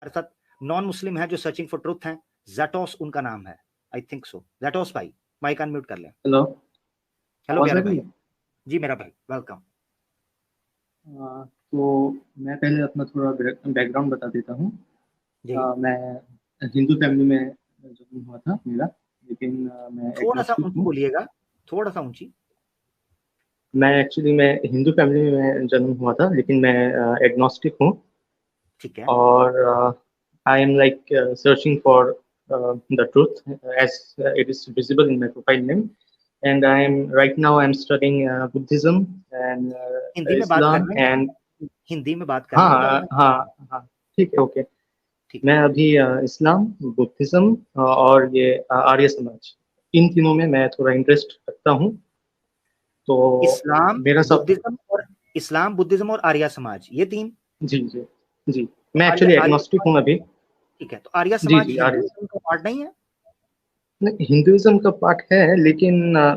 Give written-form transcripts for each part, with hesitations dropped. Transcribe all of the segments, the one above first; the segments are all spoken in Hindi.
अर्थात नॉन मुस्लिम है जो सर्चिंग फॉर ट्रुथ है, जैटोस उनका नाम है, आई थिंक सो। जैटोस भाई माइक अनम्यूट कर लें। हेलो, हेलो आवाज आ प्यारे रही भाई। है? जी मेरा भाई, वेलकम। तो मैं पहले अपना थोड़ा बैकग्राउंड बता देता हूँ। जी मैं हिंदू फैमिली में जन्म हुआ था मेरा, लेकिन मैं थोड़ा सा एग्नोस्टिक ऊंची हूँ। बोलिएगा, थोड़ा सा ऊंची। मैं हिंदू फैमिली में जन्म हुआ था, लेकिन मैं एग्नोस्टिक हूँ। ठीक है। और I am like searching for the truth as it is visible in my profile name. And I am right now I am studying Buddhism and Hindi में बात कर इस्लाम लें, एंड। हिंदी में बात कर लें, हाँ ज़्यादा हाँ अच्छा। हाँ, ठीक है, ओके। ठीक मैं है। अभी इस्लाम, बुद्धिज्म और ये आर्य समाज, इन तीनों में मैं थोड़ा इंटरेस्ट रखता हूँ। तो इस्लाम, मेरा सब। बुद्धिज्म और इस्लाम, बुद्धिज्म और आर्य समाज, ये तीन। जी जी जी, तो मैं आर्य एक्चुअली आर्य एग्नोस्टिक समाज, हूँ अभी। ठीक है, तो आर्य जी समाज जी, आर्य। हिंदुइज्म का पार्ट नहीं है? नहीं, हिंदुइज्म का पार्ट है, लेकिन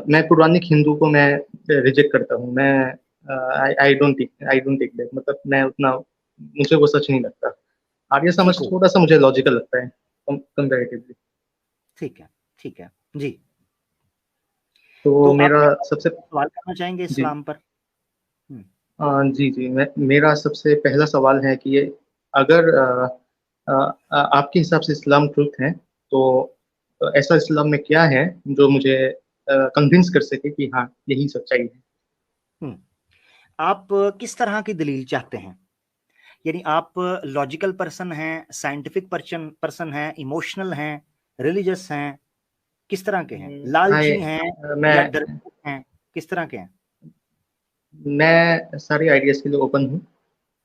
मैं पौराणिक हिंदू को मैं रिजेक्ट करता हूँ। मैं आई डोंट टेक दैट, मतलब मैं उतना, मुझे वो सच नहीं लगता। आर्य ठीक समाज हो, थोड़ा सा मुझे लॉजिकल लगता है कंपैरेटिवली। ठीक है, ठीक है जी। तो तो आप मेरा क्या सबसे। सवाल करना चाहेंगे जी इस्लाम पर? जी जी, मेरा सबसे पहला सवाल है कि ये, अगर आपके हिसाब से इस्लाम ट्रुथ है, तो ऐसा इस्लाम में क्या है जो मुझे कन्विंस कर सके कि हाँ, यही सच्चाई है। हम्म, आप किस तरह की दलील चाहते हैं? यानी आप लॉजिकल पर्सन हैं, साइंटिफिक पर्सन पर्सन हैं, इमोशनल हैं, रिलीजियस हैं, किस तरह के हैं? हाय, लालची हैं या मैं डरपोक हैं, किस तरह के हैं? मैं सारे आइडियाज के लिए ओपन हूँ।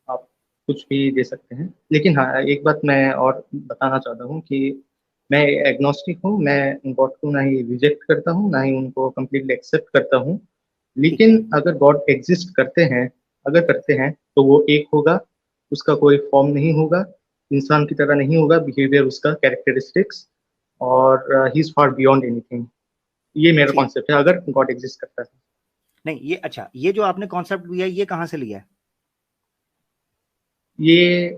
आप कुछ भी दे सकते हैं, लेकिन हाँ, एक बात मैं और बताना चाहता हूँ कि मैं एग्नोस्टिक हूँ। मैं गॉड को ना ही रिजेक्ट करता हूँ, ना ही उनको कम्प्लीटली एक्सेप्ट करता हूँ। ठीक है, लेकिन अगर गॉड एग्जिस्ट करते हैं, अगर करते हैं, तो वो एक होगा। उसका कोई फॉर्म नहीं होगा, इंसान की तरह नहीं होगा बिहेवियर उसका, कैरेक्टरिस्टिक्स। और he is far beyond anything. ये मेरा ठीक। कॉन्सेप्ट है, अगर गॉड एग्जिस्ट करता है। नहीं ये अच्छा, ये जो आपने कॉन्सेप्ट लिया है, ये कहाँ से लिया है? ये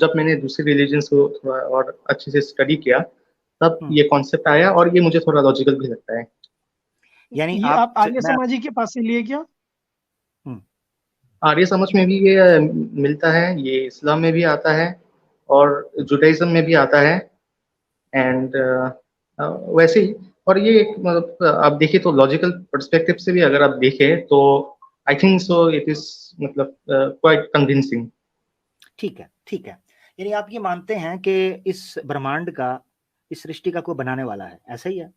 जब मैंने दूसरे रिलीजन्स को थोड़ा और अच्छे से स्टडी किया, तब हम्म, ये कॉन्सेप्ट आया, और ये मुझे थोड़ा लॉजिकल भी लगता है। यानी ये आप आप आर्य मैं समाजी के पास से लिए क्या? हम्म, आर्य समाज में भी ये मिलता है, ये इस्लाम में भी आता है, और जुडाइज्म में भी आता है। एंड वैसे ही। और ये एक, मतलब आप देखिए तो लॉजिकल पर्सपेक्टिव से भी अगर आप देखें, तो I think so it is, मतलब क्वाइट कन्विंसिंग। ठीक है, ठीक है। यानी आप ये मानते हैं कि इस ब्रह्मांड का, इस सृष्टि का कोई बनाने वाला है, ऐसा ही है?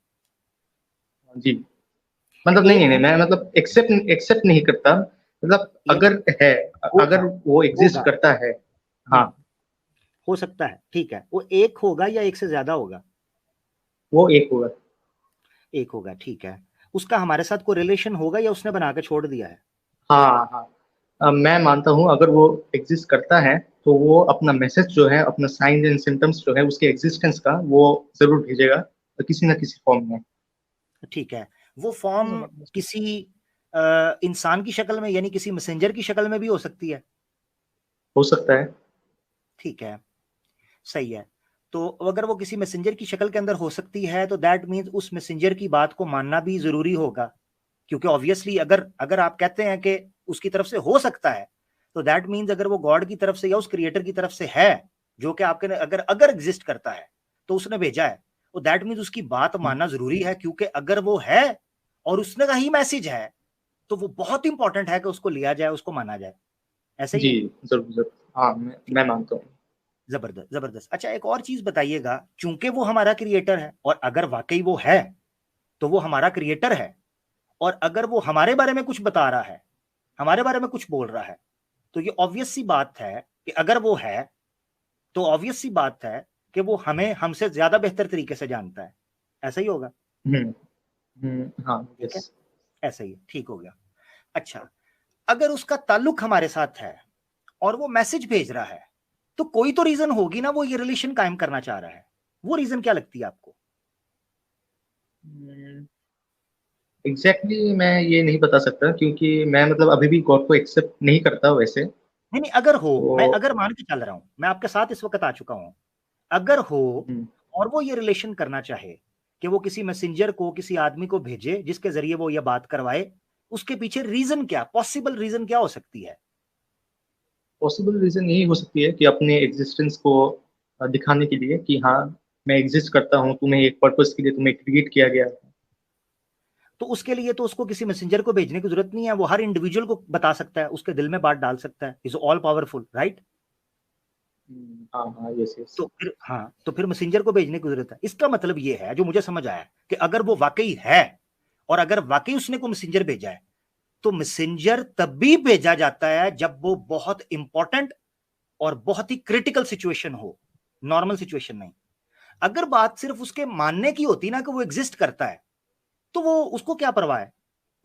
जी, मतलब नहीं एक नहीं नहीं, हो, मैं मतलब एक्सेप्ट एक्सेप्ट नहीं करता, मतलब यानी अगर है, होगा, अगर वो एग्जिस्ट होगा। करता है। हाँ, हम्म, हो सकता है, ठीक है। वो एक होगा या एक से ज्यादा होगा? वो एक होगा। एक होगा, ठीक है। उसका हमारे साथ कोई रिलेशन होगा या उसने बना के छोड़ दिया है? हाँ हाँ, मैं मानता हूँ अगर वो एग्जिस्ट करता है, तो वो अपना मैसेज जो है, अपना साइंस एंड सिम्टम्स जो है उसके एग्जिस्टेंस का, वो जरूर भेजेगा, किसी ना किसी फॉर्म में। ठीक है। वो फॉर्म जबरदस्त। किसी इंसान की शक्ल में, यानी किसी मैसेंजर की शक्ल में भी हो सकती है? हो सकता है। ठीक है, सही है। तो अगर वो किसी मैसेंजर की शक्ल के अंदर हो सकती है, तो दैट मीन्स उस मैसेंजर की बात को मानना भी जरूरी होगा। क्योंकि ऑब्वियसली अगर अगर आप कहते हैं कि उसकी तरफ से हो सकता है, तो दैट मीन्स अगर वो गॉड की तरफ से या उस क्रिएटर की तरफ से है, जो कि आपके अगर अगर एग्जिस्ट करता है, तो उसने भेजा है, तो दैट मीन्स उसकी बात मानना जरूरी है। क्योंकि अगर वो है और उसने का ही मैसेज है, तो वो बहुत इंपॉर्टेंट है कि उसको लिया जाए, उसको माना जाए। ऐसा ही जी, है? जरूर जरूर, हाँ, मैं मानता हूँ। जबरदस्त, जबरदस्त। अच्छा, एक और चीज बताइएगा, चूंकि वो हमारा क्रिएटर है, और अगर वाकई वो है, तो वो हमारा क्रिएटर है, और अगर वो हमारे बारे में कुछ बता रहा है, हमारे बारे में कुछ बोल रहा है, तो ये ऑब्वियस सी बात है कि अगर वो है, तो ऑब्वियस सी बात है कि वो हमें हमसे ज्यादा बेहतर तरीके से जानता है। ऐसा ही होगा? हाँ, ठीक है, यस। ऐसा ही है, ठीक हो गया। अच्छा, अगर उसका ताल्लुक हमारे साथ है और वो मैसेज भेज रहा है, तो कोई तो रीजन होगी ना, वो ये रिलेशन कायम करना चाह रहा है। वो रीजन क्या लगती है आपको? एग्जैक्टली मैं ये नहीं बता सकता, क्योंकि मैं मतलब अभी भी गॉड को एक्सेप्ट नहीं करता वैसे। नहीं नहीं, अगर हो, तो मैं अगर मान के चल रहा हूं, मैं आपके साथ इस वक्त आ चुका हूं, अगर हो और वो ये रिलेशन करना चाहे कि वो किसी मैसेंजर को, किसी आदमी को भेजे जिसके जरिए वो ये बात करवाए, उसके पीछे रीजन क्या, पॉसिबल रीजन क्या हो सकती है? पॉसिबल रीजन यही हो सकती है कि अपने एग्जिस्टेंस को दिखाने के लिए कि हाँ मैं एग्जिस्ट करता हूँ, तुम्हें एक पर्पस के लिए तुम्हें क्रिएट किया गया है। तो उसके लिए तो उसको किसी मैसेंजर को भेजने की जरूरत नहीं है, वो हर इंडिविजुअल को बता सकता है, उसके दिल में बात डाल सकता है, इज ऑल पावरफुल, राइट? हाँ हाँ, यस यस। तो फिर हाँ, तो फिर मैसेंजर को भेजने की जरूरत है। इसका मतलब ये है, जो मुझे समझ आया, कि अगर वो वाकई है और अगर वाकई उसने को मैसेंजर भेजा है, तो मैसेंजर तभी भेजा जाता है जब वो बहुत इंपॉर्टेंट और बहुत ही क्रिटिकल सिचुएशन हो, नॉर्मल सिचुएशन नहीं। अगर बात सिर्फ उसके मानने की होती ना कि वो एग्जिस्ट करता है, तो वो, उसको क्या परवाह है?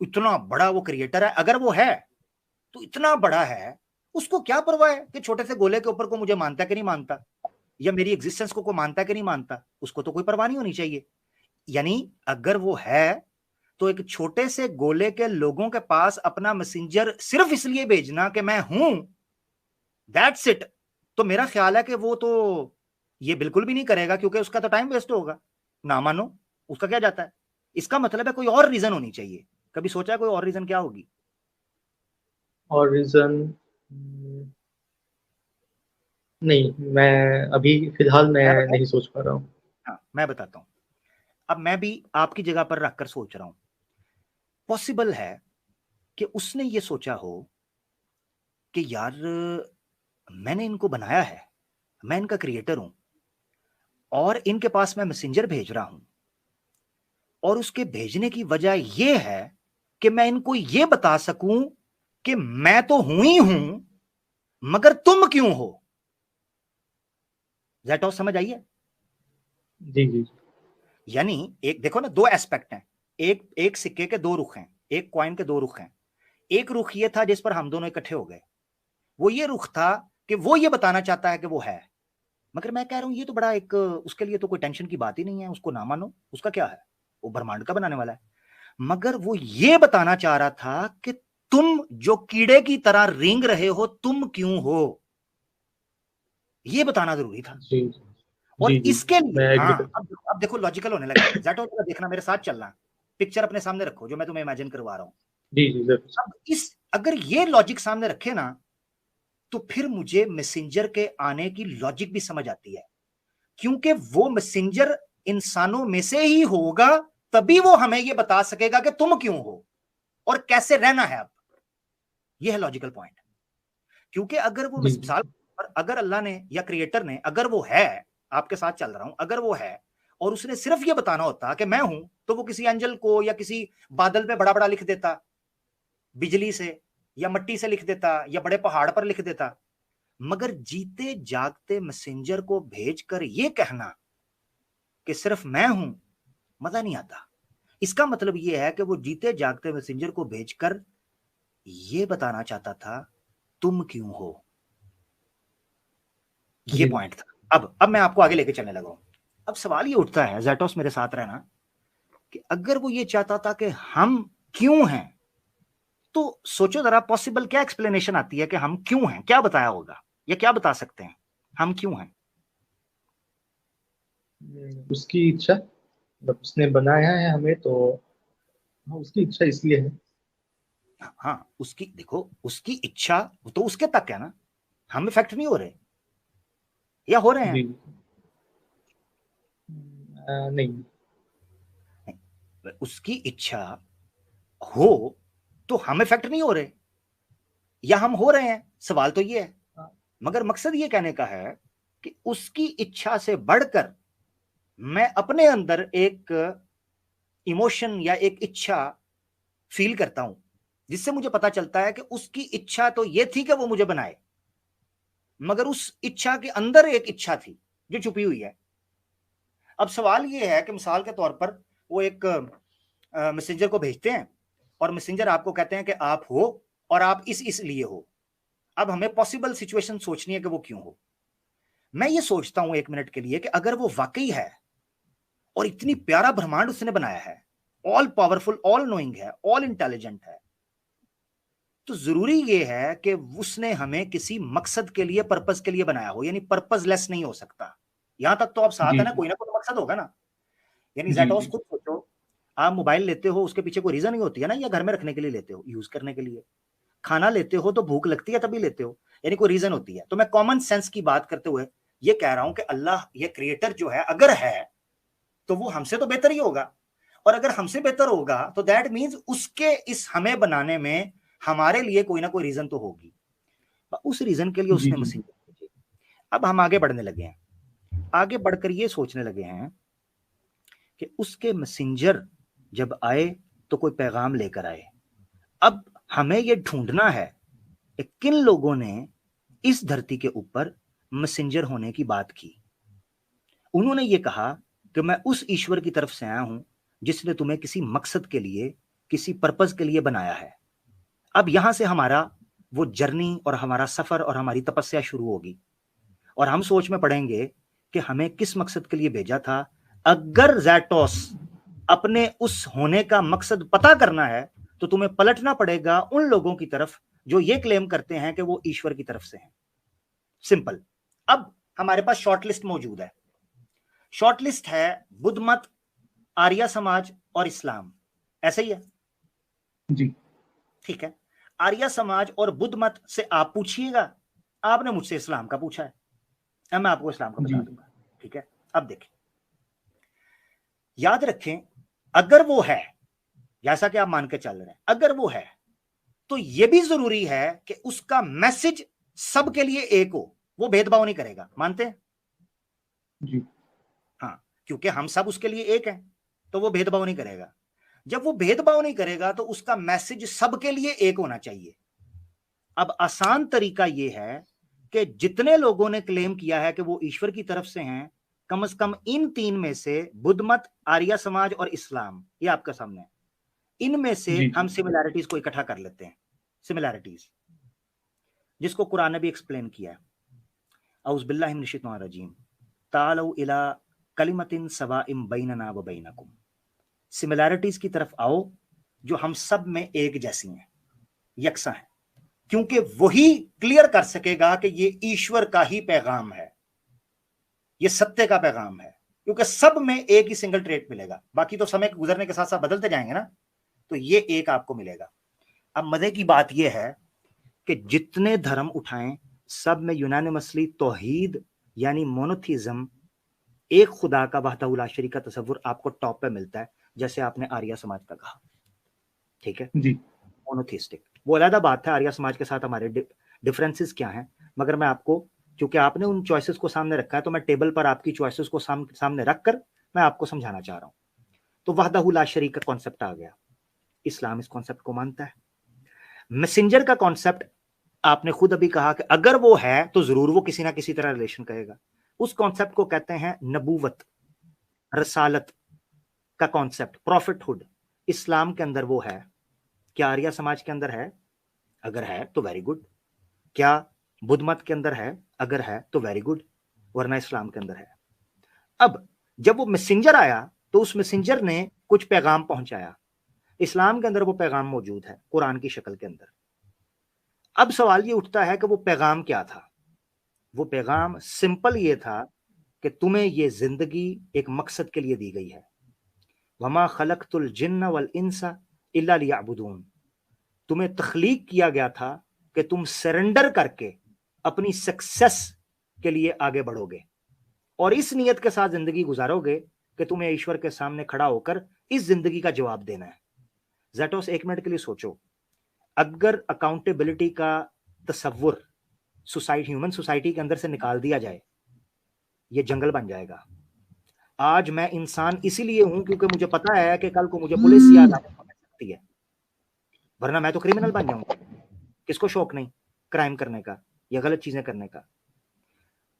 इतना बड़ा वो क्रिएटर है, अगर वो है तो इतना बड़ा है, उसको क्या परवाह है कि छोटे से गोले के ऊपर को मुझे मानता है कि नहीं मानता, या मेरी एग्जिस्टेंस को मानता है कि नहीं मानता, उसको तो कोई परवाह नहीं होनी चाहिए। यानी अगर वो है, तो एक छोटे से गोले के लोगों के पास अपना मैसेंजर सिर्फ इसलिए भेजना कि मैं हूं, दैट्स इट, तो मेरा ख्याल है कि वो तो ये बिल्कुल भी नहीं करेगा, क्योंकि उसका तो टाइम वेस्ट होगा। ना मानो, उसका क्या जाता है? इसका मतलब है कोई और रीजन होनी चाहिए। कभी सोचा है कोई और रीजन क्या होगी? और रीजन नहीं, मैं अभी फिलहाल मैं मैं बताऊं? नहीं सोच पा रहा हूँ। हाँ, मैं बताता हूं। अब मैं भी आपकी जगह पर रखकर सोच रहा हूं। पॉसिबल है कि उसने ये सोचा हो कि यार, मैंने इनको बनाया है, मैं इनका क्रिएटर हूं, और इनके पास मैं मैसेंजर भेज रहा हूं, और उसके भेजने की वजह यह है कि मैं इनको यह बता सकूं कि मैं तो हूं ही हूं, मगर तुम क्यों हो। ज़ेटॉस समझ आई है? जी जी। यानी एक देखो ना, दो एस्पेक्ट हैं, एक एक सिक्के के दो रुख हैं, एक कॉइन के दो रुख हैं। एक रुख ये था जिस पर हम दोनों इकट्ठे हो गए, वो ये रुख था कि वो ये बताना चाहता है कि वो है, मगर मैं कह रहा हूं ये तो बड़ा एक, उसके लिए तो कोई टेंशन की बात ही नहीं है, उसको ना मानो, उसका क्या है, वो ब्रह्मांड का बनाने वाला है। मगर वो ये बताना चाह रहा था कि तुम जो कीड़े की तरह रेंग रहे हो, तुम क्यों हो, ये बताना जरूरी था। जी और जी जी, इसके लिए मैं एग्री हाँ, करता अब देखो लॉजिकल होने लगा है। ज़ेटो जरा देखना, मेरे साथ चलना, पिक्चर अपने सामने रखो जो मैं तुम्हें इमेजिन करवा रहा हूं। हूँ। जी जी जरूर। अब इस, अगर ये लॉजिक सामने रखे ना, तो फिर मुझे मैसेंजर के आने की लॉजिक भी समझ आती है, क्योंकि वो मैसेंजर इंसानों में से ही होगा, तभी वो हमें ये बता सकेगा कि तुम क्यों हो और कैसे रहना है। अब ये है लॉजिकल पॉइंट। क्योंकि अगर वो जी जी मिसाल पर, अगर अल्लाह ने या क्रिएटर ने, अगर वो है, आपके साथ चल रहा हूं, अगर वो है और उसने सिर्फ ये बताना होता कि मैं हूं, तो वो किसी एंजल को या किसी बादल पे बड़ा बड़ा लिख देता, बिजली से या मट्टी से लिख देता, या बड़े पहाड़ पर लिख देता। मगर जीते जागते मैसेंजर को भेजकर ये कहना कि सिर्फ मैं हूं, मजा नहीं आता। इसका मतलब यह है कि वो जीते जागते मैसेंजर को भेजकर ये बताना चाहता था, तुम क्यों हो। ये जी। पॉइंट था। अब मैं आपको आगे लेके चलने लगा हूं। अब सवाल ये उठता है, ज़ेटोस मेरे साथ रहना, कि अगर वो ये चाहता था कि हम क्यों हैं, तो सोचो जरा, पॉसिबल क्या एक्सप्लेनेशन आती है कि हम क्यों हैं, क्या बताया होगा, या क्या बता सकते हैं हम क्यों हैं? उसकी इच्छा, मतलब उसने बनाया है हमें तो, हाँ उसकी इच्छा इसलिए है। हाँ, उसकी देखो, उसकी इच्छा तो उसके तक है ना, हम इफेक्ट नहीं हो रहे, या हो रहे हैं? जी। नहीं। उसकी इच्छा हो तो हम इफेक्ट नहीं हो रहे, या हम हो रहे हैं, सवाल तो ये है। मगर मकसद ये कहने का है कि उसकी इच्छा से बढ़कर मैं अपने अंदर एक इमोशन या एक इच्छा फील करता हूं, जिससे मुझे पता चलता है कि उसकी इच्छा तो ये थी कि वो मुझे बनाए, मगर उस इच्छा के अंदर एक इच्छा थी जो छुपी हुई है। अब सवाल ये है कि मिसाल के तौर पर वो एक मैसेंजर को भेजते हैं, और मैसेंजर आपको कहते हैं कि आप हो, और आप इस लिए हो। अब हमें पॉसिबल सिचुएशन सोचनी है कि वो क्यों हो। मैं ये सोचता हूं एक मिनट के लिए कि अगर वो वाकई है और इतनी प्यारा ब्रह्मांड उसने बनाया है, ऑल पावरफुल, ऑल नोइंग है, ऑल इंटेलिजेंट है, तो जरूरी ये है कि उसने हमें किसी मकसद के लिए, पर्पस के लिए बनाया हो, यानी पर्पसलेस नहीं हो सकता। यहां तक तो आप साथ जी है ना, कोई ना कोई मकसद होगा ना। यानी जी जैटोस जी खुद सोचो, आप मोबाइल लेते हो उसके पीछे कोई रीजन ही होती है ना, या घर में रखने के लिए लेते हो, यूज करने के लिए। खाना लेते हो तो भूख लगती है तभी लेते हो, यानी कोई रीजन होती है। तो मैं कॉमन सेंस की बात करते हुए ये कह रहा हूं कि अल्लाह ये क्रिएटर जो है अगर है तो वो हमसे तो बेहतर ही होगा, और अगर हमसे बेहतर होगा तो दैट मीन्स उसके इस हमें बनाने में हमारे लिए कोई ना कोई रीजन तो होगी। उस रीजन के लिए जी उसने जी मैसेंजर भेजे। अब हम आगे बढ़ने लगे हैं, आगे बढ़कर ये सोचने लगे हैं कि उसके मैसेंजर जब आए तो कोई पैगाम लेकर आए। अब हमें यह ढूंढना है कि किन लोगों ने इस धरती के ऊपर मैसेंजर होने की बात की। उन्होंने ये कहा कि मैं उस ईश्वर की तरफ से आया हूं जिसने तुम्हें किसी मकसद के लिए, किसी पर्पज के लिए बनाया है। अब यहां से हमारा वो जर्नी और हमारा सफर और हमारी तपस्या शुरू होगी, और हम सोच में पड़ेंगे कि हमें किस मकसद के लिए भेजा था। अगर जैटोस अपने उस होने का मकसद पता करना है तो तुम्हें पलटना पड़ेगा उन लोगों की तरफ जो ये क्लेम करते हैं कि वो ईश्वर की तरफ से हैं। सिंपल। अब हमारे पास शॉर्ट लिस्ट मौजूद है। शॉर्ट लिस्ट है बुद्ध मत, आर्य समाज और इस्लाम, ऐसे ही है। जी ठीक है, आर्य समाज और बुद्ध मत से आप पूछिएगा, आपने मुझसे इस्लाम का पूछा है, अब मैं आपको इस्लाम का बता जी दूंगा। ठीक है, अब देखें, याद रखें, अगर वो है जैसा कि आप मान के चल रहे हैं, अगर वो है तो यह भी जरूरी है कि उसका मैसेज सबके लिए एक हो, वो भेदभाव नहीं करेगा। मानते हैं? जी हाँ, क्योंकि हम सब उसके लिए एक हैं, तो वो भेदभाव नहीं करेगा। जब वो भेदभाव नहीं करेगा तो उसका मैसेज सबके लिए एक होना चाहिए। अब आसान तरीका यह है कि जितने लोगों ने क्लेम किया है कि वो ईश्वर की तरफ से हैं, कम से कम इन तीन में से बुद्ध मत, आर्य समाज और इस्लाम, ये आपके सामने है, इनमें से जी हम सिमिलैरिटीज को इकट्ठा कर लेते हैं। सिमिलैरिटीज जिसको कुरान ने भी एक्सप्लेन किया है। औज़ बिल्लाहि मिनश शैतानिर रजीम, तालौ इला कलिमतिन सवाइम बैनना व बैनकुम। सिमिलैरिटीज की तरफ आओ जो हम सब में एक जैसी हैं, यकसा हैं, क्योंकि वही क्लियर कर सकेगा कि ये ईश्वर का ही पैगाम है, ये सत्य का पैगाम है। क्योंकि सब में एक ही सिंगल ट्रेट मिलेगा, बाकी तो समय गुजरने के साथ साथ बदलते जाएंगे ना, तो ये एक आपको मिलेगा। अब मजे की बात यह है कि जितने धर्म उठाएं सब में यूनानिमसली तौहीद यानी मोनोथीज्म, एक खुदा का वहदहू ला शरीक का तसव्वुर आपको टॉप पे मिलता है, जैसे आपने आर्य समाज का कहा। ठीक है, जी मोनोथीस्टिक वो अलग बात है, आर्य समाज के साथ हमारे डिफरेंसेस क्या हैं। मगर मैं आपको, क्योंकि आपने उन चॉइसेस को सामने रखा है, तो मैं टेबल पर आपकी चॉइसेस को सामने रखकर मैं आपको समझाना चाह रहा हूं। तो वहदहू ला शरीक का कॉन्सेप्ट आ गया, इस्लाम इस कॉन्सेप्ट को मानता है। मैसेंजर का कॉन्सेप्ट आपने खुद अभी कहा कि अगर वो है तो जरूर वो किसी ना किसी तरह रिलेशन करेगा। उस कॉन्सेप्ट को कहते हैं नबूवत, रसालत का कॉन्सेप्ट, प्रॉफिटहुड। इस्लाम के अंदर वो है। क्या आर्य समाज के अंदर है? अगर है तो वेरी गुड। क्या बुद्ध मत के अंदर है? अगर है तो वेरी गुड, वरना इस्लाम के अंदर है। अब जब वो मैसेंजर आया तो उस मैसेंजर ने कुछ पैगाम पहुंचाया। इस्लाम के अंदर वो पैगाम मौजूद है कुरान की शक्ल के अंदर। अब सवाल ये उठता है कि वो पैगाम क्या था। वो पैगाम सिंपल ये था कि तुम्हें ये जिंदगी एक मकसद के लिए दी गई है। वमा खलकतुल जिन्न वल इंसा इल्ला लियअबुदून। तुम्हें तख्लीक किया गया था कि तुम सरेंडर करके अपनी सक्सेस के लिए आगे बढ़ोगे और इस नियत के साथ जिंदगी गुजारोगे कि तुम्हें ईश्वर के सामने खड़ा होकर इस जिंदगी का जवाब देना है। जैटोस, एक मिनट के लिए सोचो, अगर अकाउंटेबिलिटी का तसव्वुर ह्यूमन सोसाइटी के अंदर से निकाल दिया जाए, ये जंगल बन जाएगा। आज मैं इंसान इसीलिए हूं क्योंकि मुझे पता है कि कल को मुझे पुलिस या अदालत पकड़ सकती है, वरना मैं तो क्रिमिनल बन जाऊंगा। किसको शौक नहीं क्राइम करने का या गलत चीजें करने का?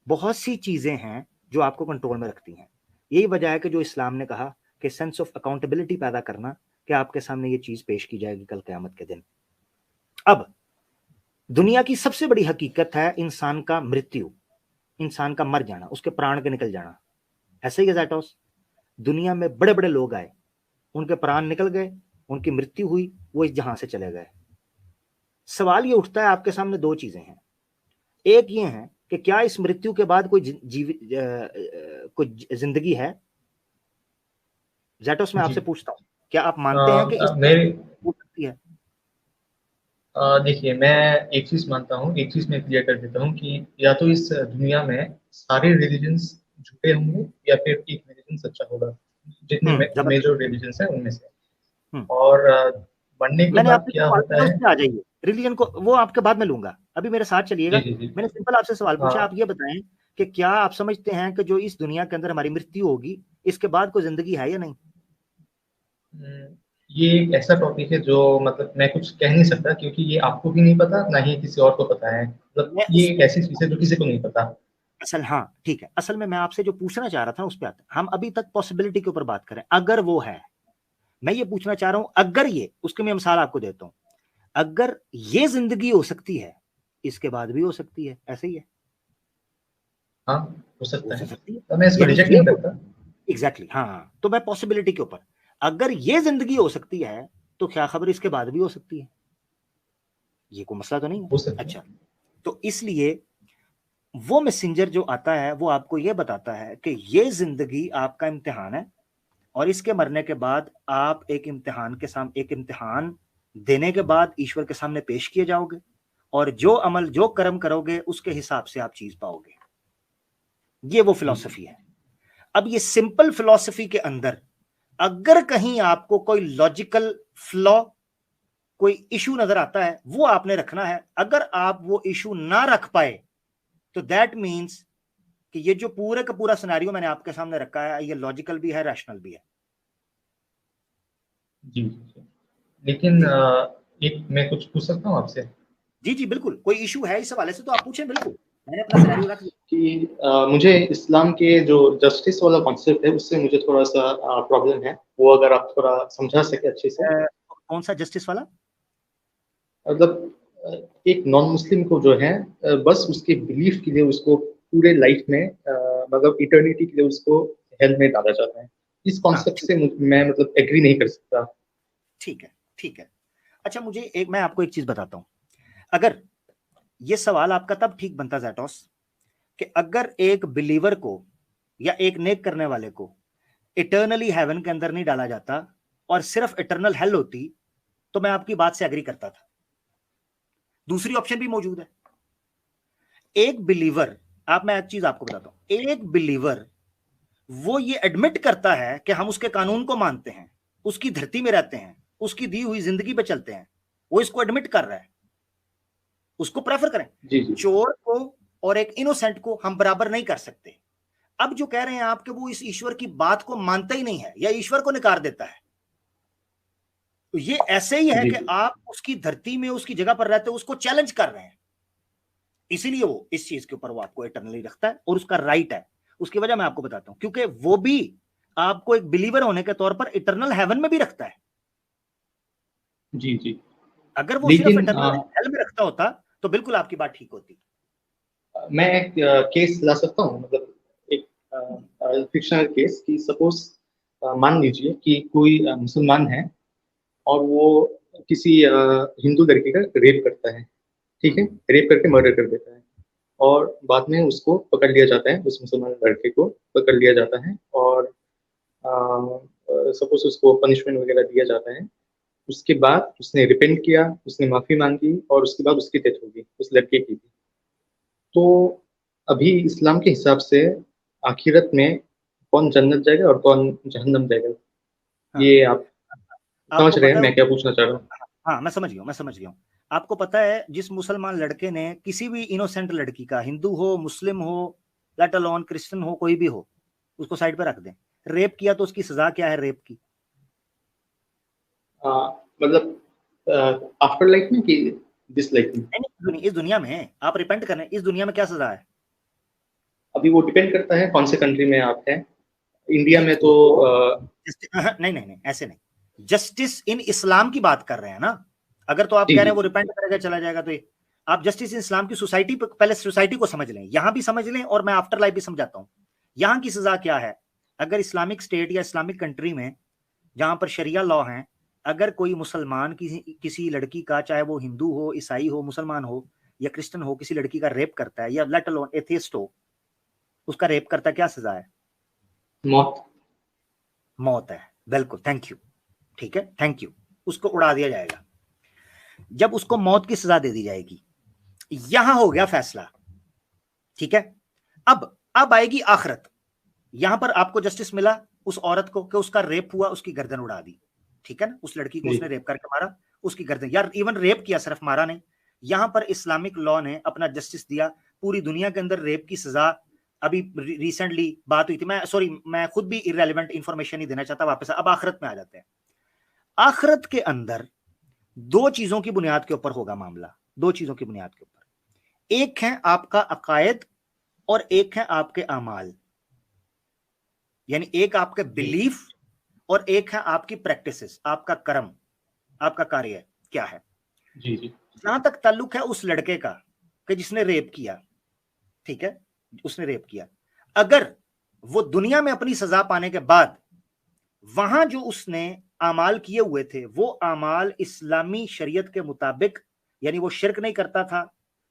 बहुत सी चीजें हैं जो आपको कंट्रोल में रखती हैं। यही वजह है कि जो इस्लाम ने कहा कि सेंस ऑफ अकाउंटेबिलिटी पैदा करना, कि आपके सामने ये चीज पेश की जाएगी कल क़यामत के दिन। अब दुनिया की सबसे बड़ी हकीकत है इंसान का मृत्यु, इंसान का मर जाना, उसके प्राण के निकल जाना। ऐसे ही ज़ैटोस, दुनिया में बड़े बड़े लोग आए, उनके प्राण निकल गए, उनकी मृत्यु हुई, वो इस जहां से चले गए। सवाल ये उठता है आपके सामने, दो चीजें हैं। एक ये है कि क्या इस मृत्यु के बाद कोई कोई जिंदगी है? जैटोस, मैं आपसे जी। पूछता हूँ, क्या आप मानते हैं कि इस मैं हो सकती है? देखिए, मैं एक चीज मानता हूँ, एक चीज मैं क्लियर कर देता हूँ कि या तो इस दुनिया में सारे रिलीजन्स झूठे होंगे या फिर एक रिलीजन सच्चा होगा, जितने जबरदस्त। मेजर रिलीजन्स हैं उनमें से। हम्म और मरने के मैंने बाद आपसे क्या सवाल होता पूछा, उस है? पे आ जाइए। रिलीजन को वो आपके बाद में लूंगा, अभी मेरे साथ जी चलिएगा। जी जी। मैंने सिंपल आपसे सवाल पूछा, आप हाँ। ये बताएं कि क्या आप समझते हैं कि जो इस दुनिया के अंदर हमारी मृत्यु होगी, इसके बाद कोई जिंदगी है या नहीं? हम्म, ये एक ऐसा टॉपिक है जो मतलब मैं कुछ कह नहीं सकता, क्योंकि ये आपको भी नहीं पता, ना ही किसी और को पता है। मतलब मैं ये उस एक ऐसी चीज है जो किसी को नहीं पता। असल हाँ ठीक है, असल में मैं आपसे जो पूछना चाह रहा था उस पे आते हैं। हम अभी तक पॉसिबिलिटी के ऊपर बात करें, अगर वो है। मैं ये पूछना चाह रहा हूं, अगर ये, उसकी मैं मिसाल आपको देता हूं, अगर ये जिंदगी हो सकती है, इसके बाद भी हो सकती है, ऐसे ही है। हाँ, हो हो सकता है, सकती है, तो मैं इसको यानी रिजेक्ट ये नहीं करता। एग्जैक्टली हाँ, तो मैं पॉसिबिलिटी के ऊपर, अगर ये जिंदगी हो सकती है, तो क्या खबर इसके बाद भी हो सकती है? ये कोई मसला तो नहीं है। हो सकता है। अच्छा, तो इसलिए वो मैसेंजर जो आता है वो आपको ये बताता है कि ये जिंदगी आपका इम्तिहान है, और इसके मरने के बाद आप एक इम्तिहान के सामने, एक इम्तिहान देने के बाद ईश्वर के सामने पेश किए जाओगे, और जो अमल, जो कर्म करोगे, उसके हिसाब से आप चीज पाओगे। ये वो जी जी फिलॉसफी है। अब ये सिंपल फिलॉसफी के अंदर अगर कहीं आपको कोई लॉजिकल फ्लॉ, कोई इशू नजर आता है, वो आपने रखना है। अगर आप वो इशू ना रख पाए, तो दैट मीन्स कि ये जो पूरे का पूरा सिनेरियो मैंने आपके सामने रखा है, ये लॉजिकल भी है, रैशनल भी है। जी जी। लेकिन जी एक मैं कुछ पूछ सकता हूँ आपसे? जी जी बिल्कुल, कोई इशू है इस हवाले से तो आप पूछें, बिल्कुल। मैंने अपना सिनेरियो रख दिया। कि मुझे इस्लाम के जो जस्टिस वाला कॉन्सेप्ट है उससे मुझे थोड़ा सा प्रॉब्लम है, वो अगर आप थोड़ा समझा सके अच्छे से। कौन सा जस्टिस वाला? मतलब एक नॉन मुस्लिम को जो है बस उसके बिलीफ के लिए उसको पूरे लाइफ में मतलब इटर्निटी के लिए उसको हेल में डाला जाता है। इस हाँ कॉन्सेप्ट ठीक, से मैं मतलब एग्री नहीं कर सकता। ठीक है, ठीक है। अच्छा, मुझे एक, मैं आपको एक चीज बताता हूं। अगर ये सवाल आपका तब ठीक बनता जैटोस, कि अगर एक बिलीवर को या एक नेक करने वाले को इटर्नली हेवन के अंदर नहीं डाला जाता और सिर्फ इटर्नल हेल होती, तो मैं आपकी बात से एग्री करता था। दूसरी ऑप्शन भी मौजूद है। एक बिलीवर, आप, मैं एक चीज आपको बताता हूं, एक बिलीवर वो ये एडमिट करता है कि हम उसके कानून को मानते हैं, उसकी धरती में रहते हैं, उसकी दी हुई जिंदगी पे चलते हैं, वो इसको एडमिट कर रहा है, उसको प्रेफर करें। जी जी चोर को और एक इनोसेंट को हम बराबर नहीं कर सकते। अब जो कह रहे हैं आप कि वो इस ईश्वर की बात को मानता ही नहीं है या ईश्वर को नकार देता है, तो ये ऐसे ही है जी कि जी आप उसकी धरती में, उसकी जगह पर रहते हो, उसको चैलेंज कर रहे हैं। इसीलिए वो इस चीज के ऊपर वो आपको इटरनली रखता है, और उसका राइट है। उसकी वजह मैं आपको बताता हूं, क्योंकि वो भी आपको एक बिलीवर होने के तौर पर इटरनल हेवन में भी रखता है। जी जी। अगर वो सिर्फ लेकिन इटरनल हेल में रखता होता, तो बिल्कुल आपकी बात ठीक होती। मैं एक केस ला सकता हूँ, मतलब एक फिक्शनल केस कि सपोज मान लीजिए कि कोई मुसलमान है और वो किसी हिंदू लड़की का रेप करता है। ठीक है, रेप करके मर्डर कर देता है, और बाद में उसको पकड़ लिया जाता है, उस मुसलमान लड़के को पकड़ लिया जाता है, और सपोज उसको पनिशमेंट वगैरह दिया जाता है। उसके बाद उसने रिपेंट किया, उसने माफी मांगी, और उसके बाद उसकी डेथ होगी, उस लड़के की भी। तो अभी इस्लाम के हिसाब से आखिरत में कौन जन्नत जाएगा और कौन जहन्नम जाएगा, हाँ, ये आप समझ आपको रहे पता हैं है मैं क्या पूछना चाह रहा हूँ? हाँ, मैं समझ गया हूँ, मैं समझ गया हूँ। आपको पता है, जिस मुसलमान लड़के ने किसी भी इनोसेंट लड़की का, हिंदू हो, मुस्लिम हो, लेट अलोन क्रिश्चियन हो, कोई भी हो, उसको साइड पे रख दें, रेप किया तो उसकी सजा क्या है रेप की? मतलब आफ्टर लाइफ में कि दिस लाइफ में? नहीं, इस दुनिया में आप रिपेंट करें, इस दुनिया में क्या सजा है? अभी वो डिपेंड करता है कौन से कंट्री में आप हैं। इंडिया नहीं, में तो वो नहीं नहीं नहीं, ऐसे नहीं, जस्टिस इन इस्लाम की बात कर रहे हैं ना। अगर तो आप जी कह रहे जी हैं वो जी रिपेंट करेगा चला जाएगा, तो ये आप जस्टिस इन इस्लाम की सोसाइटी, पहले सोसाइटी को समझ लें, यहां भी समझ लें, और मैं आफ्टर लाइफ भी समझाता हूं। यहां की सजा क्या है? अगर इस्लामिक स्टेट या इस्लामिक कंट्री में, जहां पर शरिया लॉ है, अगर कोई मुसलमान किसी लड़की का, चाहे वो हिंदू हो, ईसाई हो, मुसलमान हो या क्रिश्चियन हो, किसी लड़की का रेप करता है, या लेट अलोन एथियस्ट हो, उसका रेप करता है, क्या सजा है? मौत। मौत है, बिल्कुल, थैंक यू, ठीक है, थैंक यू। उसको उड़ा दिया जाएगा। जब उसको मौत की सजा दे दी जाएगी, यहां हो गया फैसला, ठीक है। अब आएगी आखिरत। यहां पर आपको जस्टिस मिला उस औरत को कि उसका रेप हुआ, उसकी गर्दन उड़ा दी, ठीक है ना। उस लड़की को उसने रेप करके मारा, उसकी गर्दन, यार इवन रेप किया, सिर्फ मारा नहीं। यहां पर इस्लामिक लॉ ने अपना जस्टिस दिया। पूरी दुनिया के अंदर रेप की सजा, अभी रिसेंटली बात हुई थी, मैं खुद भी इररेलेवेंट इंफॉर्मेशन ही देना चाहता वापस। अब आखिरत में आ जाते हैं। आखिरत के अंदर दो चीजों की बुनियाद के ऊपर होगा मामला, दो चीजों की बुनियाद के ऊपर। एक है आपका अकायद और एक है आपके अमाल, यानी एक आपके बिलीफ और एक है आपकी प्रैक्टिसेस, आपका कर्म, आपका कार्य क्या है। जी जी। जहां तक ताल्लुक है उस लड़के का कि जिसने रेप किया, ठीक है, उसने रेप किया, अगर वो दुनिया में अपनी सजा पाने के बाद वहां जो उसने आमाल किए हुए थे, वो आमाल इस्लामी शरीयत के मुताबिक, यानी वो शिर्क नहीं करता था,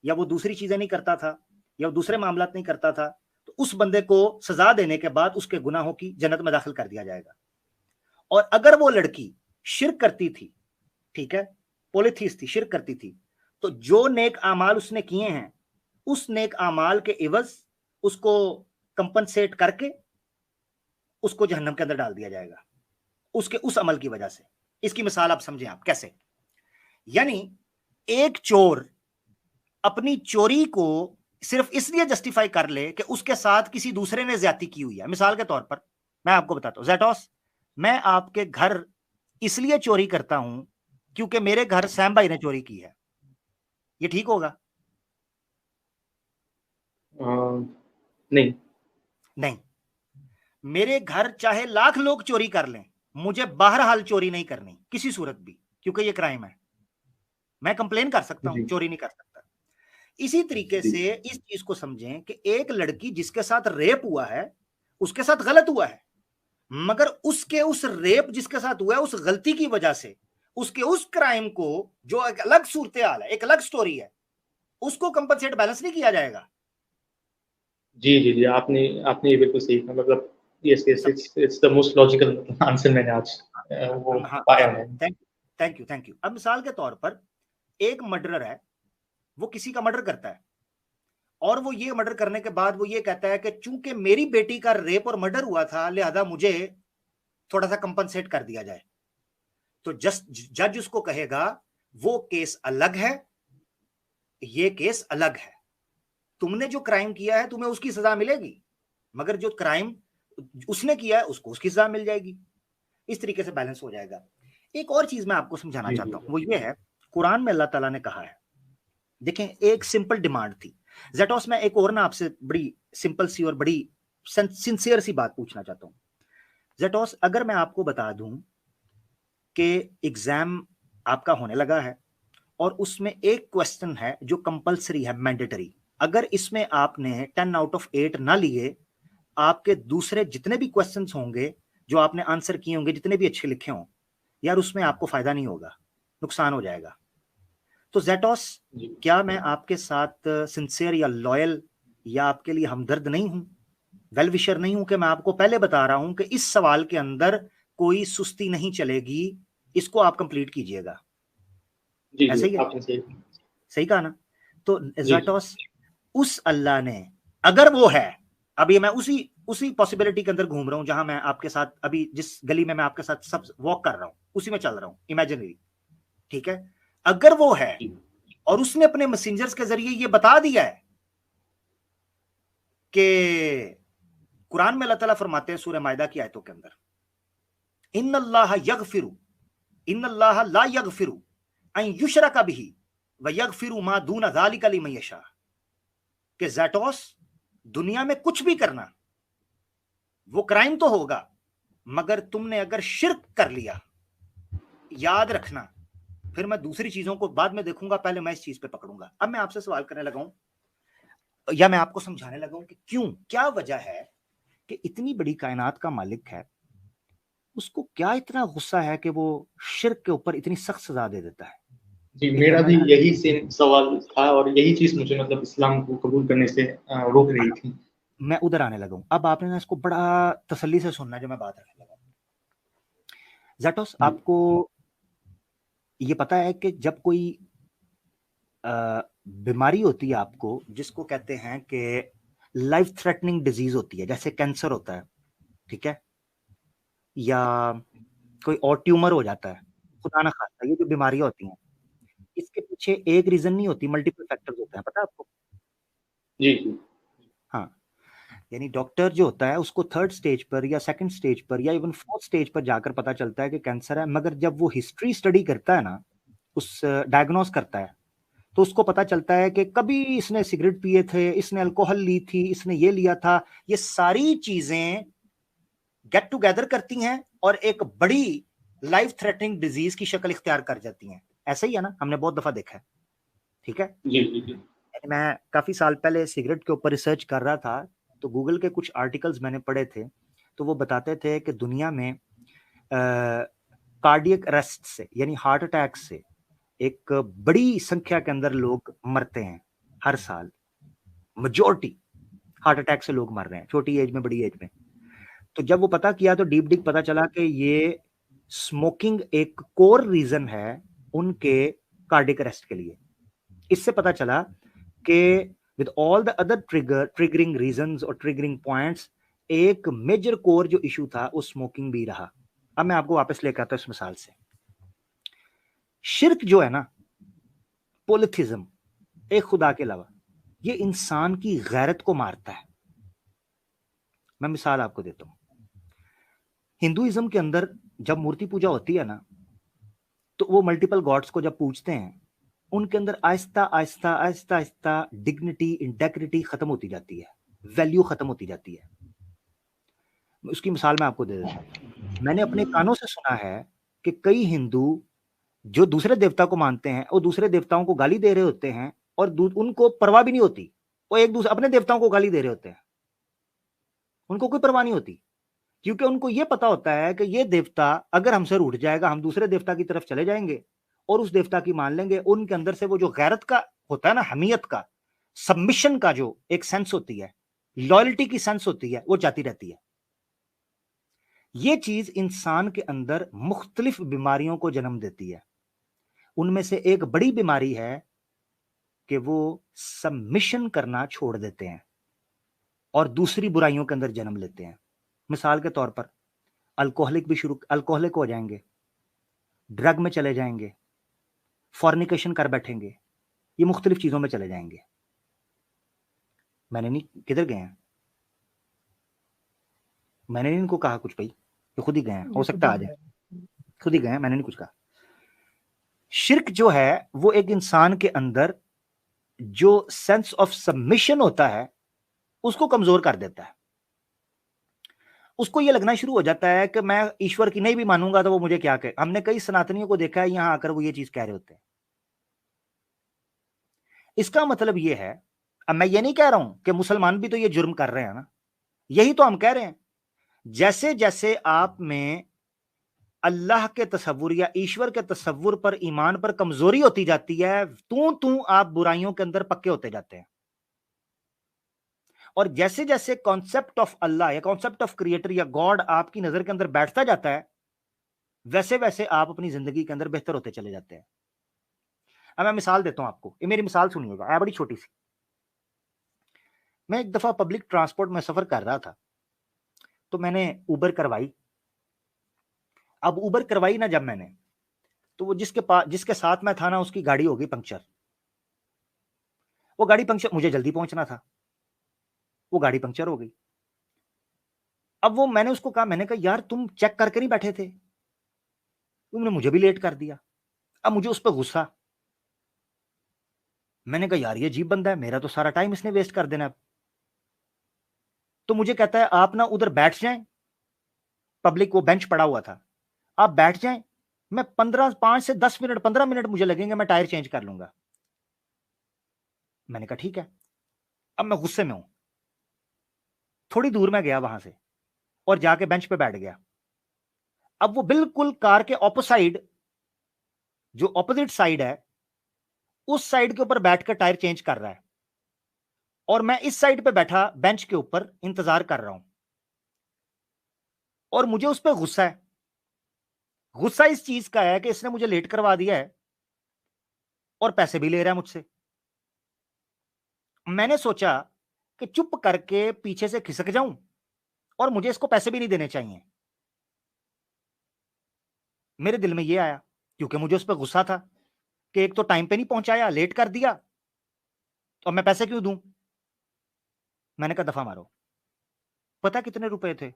या वो दूसरी चीजें नहीं करता था, या वो दूसरे मामलात नहीं करता था, तो उस बंदे को सजा देने के बाद उसके गुनाहों की जन्नत में दाखिल कर दिया जाएगा। और अगर वो लड़की शिर्क करती थी, ठीक है, पॉलीथीस्ट थी, शिर्क करती थी, तो जो नेक आमाल उसने किए हैं, उस नेक आमाल के इवज उसको कंपनसेट करके उसको जहन्नम के अंदर डाल दिया जाएगा, उसके उस अमल की वजह से। इसकी मिसाल आप समझें, आप कैसे, यानी एक चोर अपनी चोरी को सिर्फ इसलिए जस्टिफाई कर ले कि उसके साथ किसी दूसरे ने ज्यादती की हुई है। मिसाल के तौर पर मैं आपको बताता हूं, ज़ैटोस, मैं आपके घर इसलिए चोरी करता हूं क्योंकि मेरे घर सैम भाई ने चोरी की है, ये ठीक होगा? नहीं। नहीं। मेरे घर चाहे लाख लोग चोरी कर लें, मुझे बहरहाल चोरी नहीं करनी किसी सूरत भी, क्योंकि ये क्राइम है। मैं कंप्लेन कर सकता हूं, चोरी नहीं कर सकता। इसी तरीके से इस चीज को समझें कि एक लड़की जिसके साथ रेप हुआ है, उसके साथ गलत हुआ है, मगर उसके उस रेप जिसके साथ हुआ है, उस गलती की वजह से उसके उस क्राइम को, जो एक अलग सूरत हाल है, एक अलग स्टोरी है, उसको कंपनसेट बैलेंस नहीं किया जाएगा। जी जी जी, आपने आपने ये बिल्कुल सही कहा। मतलब yes yes, it's the most logical answer मैंने आज वो हाँ, पाया है। Thank you, thank you. अब मिसाल के तौर पर एक मर्डरर है, वो किसी का मर्डर करता है, और वो ये मर्डर करने के बाद वो ये कहता है कि चूंकि मेरी बेटी का रेप और मर्डर हुआ था, लिहाजा मुझे थोड़ा सा कंपनसेट कर दिया जाए। तो जज उसको कहेगा वो केस अलग है, ये केस अलग है। तुमने जो क्राइम किया है तुम्हें उसकी सजा मिलेगी, मगर जो क्राइम उसने किया है उसको उसकी सजा मिल जाएगी। इस तरीके से बैलेंस हो जाएगा। एक और चीज मैं आपको समझाना जी चाहता जी हूं, वो ये है, कुरान में अल्लाह ताला ने कहा है, देखें, एक सिंपल डिमांड थी। ज़ैटोस, मैं एक और ना आपसे बड़ी सिंपल सी और बड़ी सिंसियर सी बात पूछना चाहता हूं। ज़ैटोस, अगर मैं आपको बता दूं कि एग्जाम आपका होने लगा है और उसमें एक क्वेश्चन है जो कंपलसरी है, मैंडेटरी, अगर इसमें आपने 10 आउट ऑफ 8 ना लिए, आपके दूसरे जितने भी क्वेश्चंस होंगे जो आपने आंसर किए होंगे, जितने भी अच्छे लिखे हों, यार उसमें आपको फायदा नहीं होगा, नुकसान हो जाएगा। तो ज़ैटोस, जी। क्या मैं आपके साथ सिंसियर या लॉयल या आपके लिए हमदर्द नहीं हूं, वेल विशर नहीं हूं, कि मैं आपको पहले बता रहा हूं कि इस सवाल के अंदर कोई सुस्ती नहीं चलेगी, इसको आप कंप्लीट कीजिएगा। जी ऐसा जी, ही है, आपने सही। सही कहा ना? तो जी ज़ैटोस, उस अल्लाह ने, अगर वो है, अभी मैं उसी उसी पॉसिबिलिटी के अंदर घूम रहा हूं जहां मैं आपके साथ अभी जिस गली में मैं आपके साथ सब वॉक कर रहा हूं, उसी में चल रहा हूं, इमेजिनरी, ठीक है। अगर वो है जी और उसने अपने मैसेंजर्स के जरिए ये बता दिया है कि कुरान में अल्लाह ताला फरमाते हैं सूरह मायदा की आयतों के अंदर, इन्नल्लाह यगफिरु, इन्नल्लाह ला यगफिरु अन युशरका बिही व यगफिरु मा दूना ज़ालिका लिमन यशा, कि ज़ैटोस, दुनिया में कुछ भी करना वो क्राइम तो होगा, मगर तुमने अगर शिर्क कर लिया, याद रखना, फिर मैं दूसरी चीजों को बाद में देखूंगा, पहले मैं इस चीज पे पकड़ूंगा। अब मैं आपसे सवाल करने लगा हूं, या मैं आपको समझाने लगा हूं कि क्यों, क्या वजह है कि इतनी बड़ी कायनात का मालिक है, उसको क्या इतना गुस्सा है कि वो शिर्क के ऊपर इतनी सख्त सजा दे देता है? जी, एक मेरा भी एनालिसिस। यही सेम सवाल था और यही चीज मुझे मतलब इस्लाम को कबूल करने से रोक रही थी। मैं उधर आने लगा हूं। अब आपने ना इसको बड़ा तसल्ली से सुनना जो मैं बात रखने लगा। ज़ैटोस, आपको ये पता है कि जब कोई बीमारी होती है आपको, जिसको कहते हैं कि लाइफ थ्रेटनिंग डिजीज होती है, जैसे कैंसर होता है, ठीक है, या कोई और ट्यूमर हो जाता है, खुदा ना खास्ता, ये जो बीमारियां होती हैं, इसके पीछे एक रीजन नहीं होती, मल्टीपल फैक्टर्स होते हैं, पता है आपको? जी जी। हाँ, यानी डॉक्टर जो होता है उसको थर्ड स्टेज पर या सेकंड स्टेज पर या इवन फोर्थ स्टेज पर जाकर पता चलता है कि कैंसर है, मगर जब वो हिस्ट्री स्टडी करता है ना, उस डायग्नोस करता है, तो उसको पता चलता है कि कभी इसने सिगरेट पिए थे, इसने अल्कोहल ली थी, इसने ये लिया था। ये सारी चीजें गेट टुगेदर करती हैं और एक बड़ी लाइफ थ्रेटनिंग डिजीज की शक्ल इख्तियार कर जाती हैं। ऐसा ही है ना, हमने बहुत दफा देखा है, ठीक है। जी जी जी। मैं काफी साल पहले सिगरेट के ऊपर रिसर्च कर रहा था, तो गूगल के कुछ आर्टिकल्स मैंने पढ़े थे, तो वो बताते थे कि दुनिया में कार्डियक अरेस्ट से, यानी हार्ट अटैक से, एक बड़ी संख्या के अंदर लोग मरते हैं हर साल। मेजोरिटी हार्ट अटैक से लोग मर रहे हैं, छोटी एज में, बड़ी एज में। तो जब वो पता किया तो डीप डीप पता चला कि ये स्मोकिंग एक कोर रीजन है उनके कार्डियक अरेस्ट के लिए। इससे पता चला कि with all the other triggering reasons और ट्रिगरिंग पॉइंट्स, एक मेजर कोर जो इशू था वो स्मोकिंग भी रहा। अब मैं आपको वापस लेकर आता हूं इस मिसाल से। शिर्क जो है ना, पोलिथिज्म, एक खुदा के अलावा, ये इंसान की गैरत को मारता है। मैं मिसाल आपको देता हूं। हिंदुइज्म के अंदर जब मूर्ति पूजा होती है ना, तो वो मल्टीपल गॉड्स को जब पूजते हैं, उनके अंदर आहिस्ता आहिस्ता आहिस्ता आहिस्ता डिग्निटी, इंटेग्रिटी खत्म होती जाती है, वैल्यू खत्म होती जाती है। उसकी मिसाल मैं आपको दे देता हूं। मैंने अपने कानों से सुना है कि कई हिंदू जो दूसरे देवता को मानते हैं, वो दूसरे देवताओं को गाली दे रहे होते हैं, और उनको परवाह भी नहीं होती, वो एक दूसरे अपने देवताओं को गाली दे रहे होते हैं, उनको कोई परवाह नहीं होती, क्योंकि उनको यह पता होता है कि ये देवता अगर हमसे रूठ जाएगा, हम दूसरे देवता की तरफ चले जाएंगे और उस देवता की मान लेंगे। उनके अंदर से वो जो गैरत का होता है ना, हमीयत का, सबमिशन का जो एक सेंस होती है, लॉयल्टी की सेंस होती है, वो जाती रहती है। ये चीज इंसान के अंदर मुख्तलिफ बीमारियों को जन्म देती है। उनमें से एक बड़ी बीमारी है कि वो सबमिशन करना छोड़ देते हैं और दूसरी बुराइयों के अंदर जन्म लेते हैं। मिसाल के तौर पर अल्कोहलिक हो जाएंगे, ड्रग में चले जाएंगे, फॉर्निकेशन कर बैठेंगे, ये मुख्तलिफ चीजों में चले जाएंगे। मैंने नहीं, किधर गए हैं? मैंने नहीं इनको कहा कुछ भाई, ये खुद ही गए हैं, हो सकता है आ जाए, खुद ही गए हैं, मैंने नहीं कुछ कहा। शिर्क जो है वो एक इंसान के अंदर जो सेंस ऑफ सबमिशन होता है उसको कमजोर कर देता है। उसको ये लगना शुरू हो जाता है कि मैं ईश्वर की नहीं भी मानूंगा तो वो मुझे क्या कहे। हमने कई सनातनियों को देखा है यहां आकर वो ये चीज कह रहे होते हैं। इसका मतलब ये है, अब मैं ये नहीं कह रहा हूं कि मुसलमान भी तो ये जुर्म कर रहे हैं ना, यही तो हम कह रहे हैं। जैसे जैसे आप में अल्लाह के तसव्वुर या ईश्वर के तसव्वुर पर, ईमान पर कमजोरी होती जाती है, तू आप बुराइयों के अंदर पक्के होते जाते हैं। और जैसे जैसे कॉन्सेप्ट ऑफ अल्लाह या कॉन्सेप्ट ऑफ क्रिएटर या गॉड आपकी नजर के अंदर बैठता जाता है, वैसे वैसे आप अपनी जिंदगी के अंदर बेहतर होते चले जाते हैं। अब मैं मिसाल देता हूं आपको, ये मेरी मिसाल सुनिएगा, है बड़ी छोटी सी। मैं एक दफा पब्लिक ट्रांसपोर्ट में सफर कर रहा था, तो मैंने उबर करवाई। अब उबर करवाई ना जब मैंने, तो वो जिसके साथ मैं था ना, उसकी गाड़ी हो गई पंक्चर। वो गाड़ी पंक्चर, मुझे जल्दी पहुंचना था, वो गाड़ी पंक्चर हो गई। अब वो मैंने उसको कहा, मैंने कहा यार तुम चेक करके नहीं बैठे थे, तुमने मुझे भी लेट कर दिया। अब मुझे उस पर गुस्सा। मैंने कहा यार ये अजीब बंदा है, मेरा तो सारा टाइम इसने वेस्ट कर देना अब। तो मुझे कहता है आप ना उधर बैठ जाएं, पब्लिक वो बेंच पड़ा हुआ था, आप बैठ जाएं, मैं 5 से 10 मिनट, 15 मिनट मुझे लगेंगे, मैं टायर चेंज कर लूंगा। मैंने कहा ठीक है। अब मैं गुस्से में हूं। थोड़ी दूर मैं गया वहां से और जाके बेंच पे बैठ गया। अब वो बिल्कुल कार के ऑपोसाइड, जो ऑपोजिट साइड है, उस साइड के ऊपर बैठकर टायर चेंज कर रहा है, और मैं इस साइड पे बैठा बेंच के ऊपर इंतजार कर रहा हूं, और मुझे उस पर गुस्सा है। गुस्सा इस चीज का है कि इसने मुझे लेट करवा दिया है और पैसे भी ले रहा है मुझसे। मैंने सोचा कि चुप करके पीछे से खिसक जाऊं, और मुझे इसको पैसे भी नहीं देने चाहिए। मेरे दिल में यह आया, क्योंकि मुझे उस पर गुस्सा था कि एक तो टाइम पे नहीं पहुंचाया, लेट कर दिया, तो मैं पैसे क्यों दूं। मैंने कहा दफा मारो। पता कितने रुपए थे?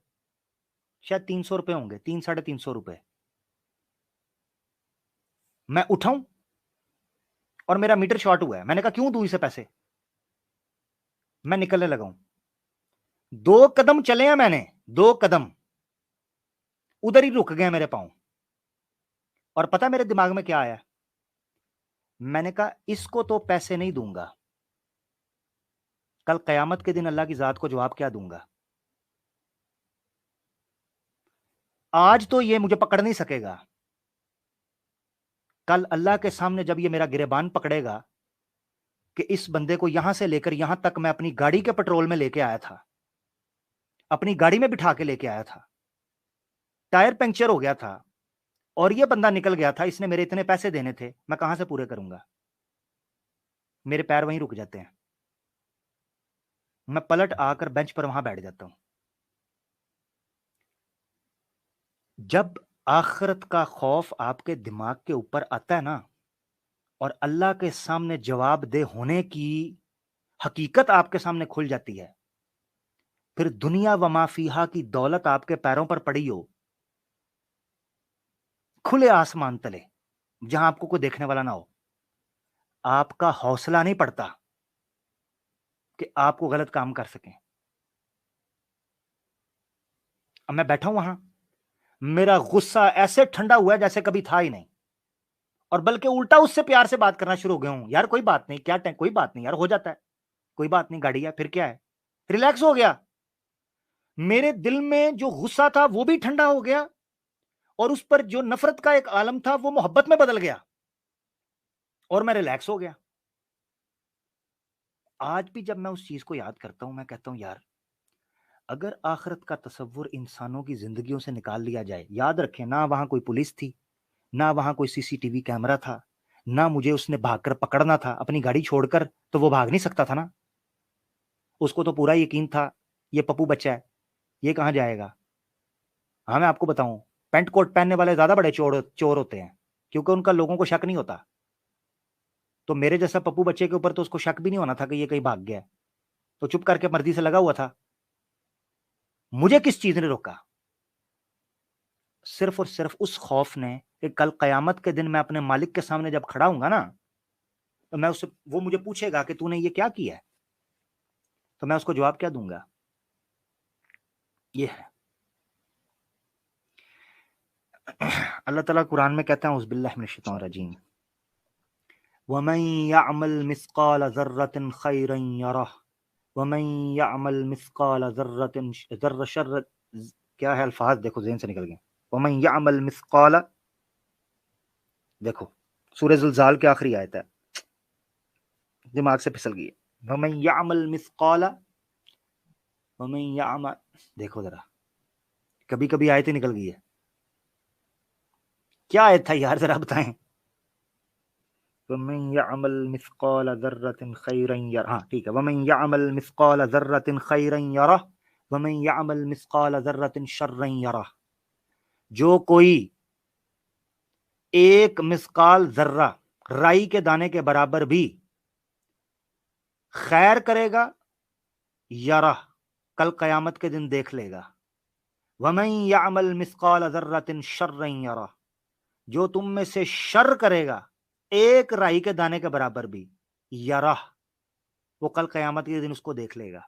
शायद 300 रुपए होंगे, 300-350 रुपए। मैं उठाऊं और मेरा मीटर शॉर्ट हुआ है। मैंने कहा क्यों दूं इसे पैसे। मैं निकलने लगा हूं, 2 कदम चले हैं मैंने, 2 कदम, उधर ही रुक गए मेरे पांव। और पता मेरे दिमाग में क्या आया? मैंने कहा इसको तो पैसे नहीं दूंगा, कल कयामत के दिन अल्लाह की जात को जवाब क्या दूंगा। आज तो ये मुझे पकड़ नहीं सकेगा, कल अल्लाह के सामने जब ये मेरा गिरेबान पकड़ेगा कि इस बंदे को यहां से लेकर यहां तक मैं अपनी गाड़ी के पेट्रोल में लेके आया था, अपनी गाड़ी में बिठा के लेके आया था, टायर पंक्चर हो गया था, और ये बंदा निकल गया था, इसने मेरे इतने पैसे देने थे, मैं कहां से पूरे करूंगा। मेरे पैर वहीं रुक जाते हैं। मैं पलट आकर बेंच पर वहां बैठ जाता हूं। जब आखिरत का खौफ आपके दिमाग के ऊपर आता है ना, और अल्लाह के सामने जवाबदेह होने की हकीकत आपके सामने खुल जाती है, फिर दुनिया व माफीहा की दौलत आपके पैरों पर पड़ी हो, खुले आसमान तले, जहां आपको कोई देखने वाला ना हो, आपका हौसला नहीं पड़ता कि आपको गलत काम कर सकें। अब मैं बैठा हूं वहां, मेरा गुस्सा ऐसे ठंडा हुआ है जैसे कभी था ही नहीं, और बल्कि उल्टा उससे प्यार से बात करना शुरू हो गया हूं। यार कोई बात नहीं, क्या कोई बात नहीं यार, हो जाता है, कोई बात नहीं, गाड़ी है, फिर क्या है, रिलैक्स हो गया। मेरे दिल में जो गुस्सा था वो भी ठंडा हो गया, और उस पर जो नफरत का एक आलम था वो मोहब्बत में बदल गया, और मैं रिलैक्स हो गया। आज भी जब मैं उस चीज को याद करता हूं, मैं कहता हूं यार, अगर आखिरत का तसव्वुर इंसानों की जिंदगियों से निकाल लिया जाए, याद रखें ना वहां कोई पुलिस थी, ना वहां कोई सीसीटीवी कैमरा था, ना मुझे उसने भागकर पकड़ना था अपनी गाड़ी छोड़कर, तो वो भाग नहीं सकता था ना। उसको तो पूरा यकीन था ये पप्पू बच्चा है, ये कहां जाएगा। हाँ मैं आपको बताऊं, पेंट कोट पहनने वाले ज्यादा बड़े चोर चोर होते हैं, क्योंकि उनका लोगों को शक नहीं होता। तो मेरे जैसा पप्पू बच्चे के ऊपर तो उसको शक भी नहीं होना था कि ये कहीं भाग गया, तो चुप करके मर्जी से लगा हुआ था। मुझे किस चीज ने रोका? सिर्फ और सिर्फ उस खौफ ने कि कल कयामत के दिन मैं अपने मालिक के सामने जब खड़ा हूंगा ना, तो मैं उससे, वो मुझे पूछेगा कि तूने ये क्या किया है, तो मैं उसको जवाब क्या दूंगा। ये है। अल्लाह ताला कुरान में कहता है उज़्बिल्लाहि मिनश शैतानिर रजीम, वमन यअमल मिस्काल ज़र्रतिन खैरन यरह वमन यअमल मिस्काल ज़र्रतिन ज़र्र शर्र, क्या है अल्फाज देखो ज़हन से निकल गए। वमन यअमल मिस्काल, देखो सूरह ज़ुलज़ाल की आखिरी आयत है, दिमाग से फिसल गई है। वमन यअमल मिस्काल, वमन यअमल, देखो जरा, कभी कभी आयतें निकल गई है। क्या आयत था यार, जरा बताएं। वमन यअमल मिस्काल ज़र्रतिन खैरन यरह, हाँ ठीक है, वमन यअमल मिस्काल ज़र्रतिन खैरन यरह वमन यअमल मिस्काल ज़र्रतिन शर्रन यरह। जो कोई एक मिस्काल जर्रा, राई के दाने के बराबर भी खैर करेगा, यरह, कल कयामत के दिन देख लेगा। वमन यअमल मिस्काल ज़र्रतिन शर्रन यरह, जो तुम में से शर करेगा एक राई के दाने के बराबर भी, यरह, वो कल कयामत के दिन उसको देख लेगा।